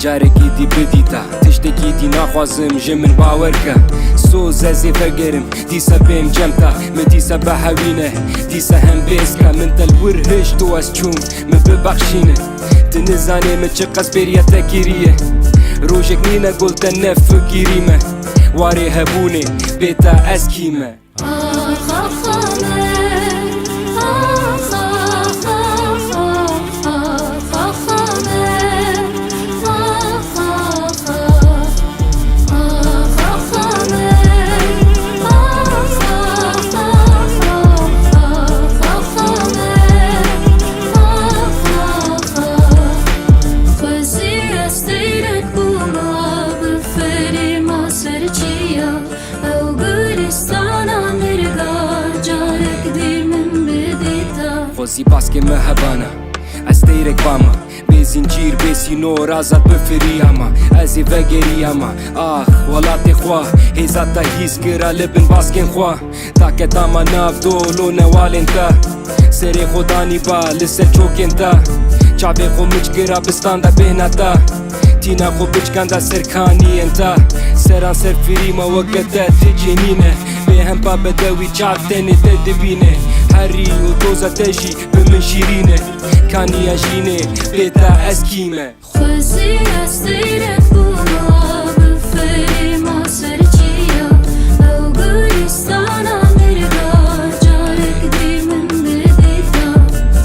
جارێکی دی بدیتە تشتێکی دی ناخوازم ژێ من باوەرکە سۆز ئەزێ بەگەرم دیسە پێم جەمتە من دیسە بە هەوینە دیسە هەم بێزکە من تەلور هشت و ئەس چوون من ببەخشینە دنزانێ من چ قەس بێریەتە گیریە ڕۆژێک نینە گوڵتە نەفگیریمە وارێ هەبوونێ بێتە ئەس کیمە خۆزی باسکێ مە هەبانە ئەس تەیرێک بامە بێ زینجیر بێ سینۆر ئازاد بفری ئەمە ئەزێ ڤەگەری ئەمە ئاخ وڵاتێ خوا هێزاتە هیچ گرە لە بن باسکێن خوا تاکە تاما ناف دۆڵۆ نەوالێن تە سەرێ خۆدانی با لەسەر چۆکێن تە چاوێ خۆ مچگرە بستاندا بێنەتە تینا خۆ بچکەندە سەرکانیەن تە سەران سەر فریمە وەگەتە تجێنینە بێ هەمپا بەدەوی چاک تێنێ تە دەبینێ هەری و تۆزە تەژی بە من شیرینێ کانیە ژینێ بێتە ئەس کیمە خۆزی ئەستەیرە بوومە بفەرێمە سەرچیە ئەو گوڵستانە مێرگە جارێک دی من بدیتە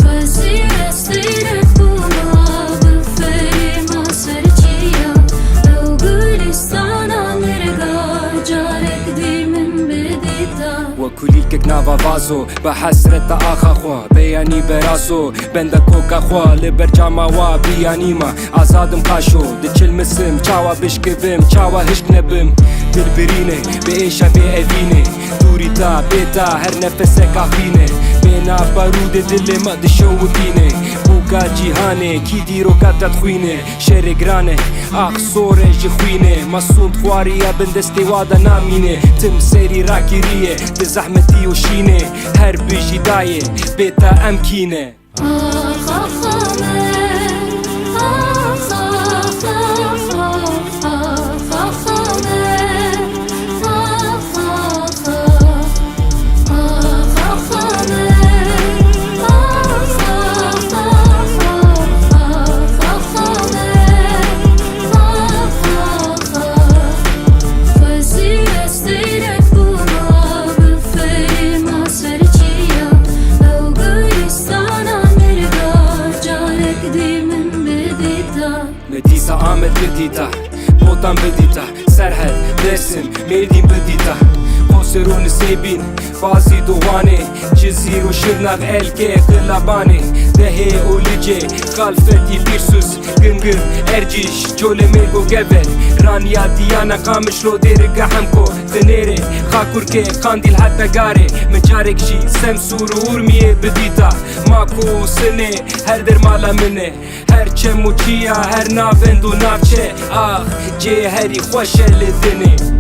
خۆزی ئەستەیرە بوومە بفەرێمە سەرچیە ئەو گوڵستانە مێرگە جارێک دی من بدیتە وەکولیکێک ناڤە ڤازۆ بە حەسرەتە ئاخەخوا بەیانی بەراسۆ بەندە کۆکەخوا لە بەرجاماوا بیانیمە ئازادم قاشۆ دچلمسم چاوە بشکبم چاوە هشک نەبم دلبرینێ بە ئێشە بێ ئەڤینێ دووری تا بێتە هەر نەفەسێک ئاخینێ بێنا بەرودە دلێ مە دشەوتینێ بووکە جیهانێ کی دیرۆکە دەتخوینێ شێرێ گرانێ ئاخ سۆرێ ژی خوینێ مەسوود خواریە بندستێ وادە نامینێ تم سەیری ڕاگیریە دە زەحمەتی و شینێ هەر بژی دایێ بێتە ئەم کینێ مدیسە ئامەد بدیتە بۆتان بدیتە سەرهەد دەرسم مێردین بدیتە خۆسەر و نسێبین بازی دووانێ جزیر و شرنەغ ئەلکێ قلەبانێ دەهێ و لجێ خەلفەتی پیرسوس گنگن ئەرجیش جۆلە مێرگ و گەڤەر ڕانیا دیانە قامشلۆ دێرگە هەمکۆ دنێرێ خاکورکێ قاندیل هەتەگارێ من جارێکشی سەمسوور و ئورمیێ بدیتە ماکۆ و سنێ هەر دەرمالە منێ هەر چەم و چیە هەر ناڤند و ناوچێ ئاخ جێ هەری خۆشە لە دنێ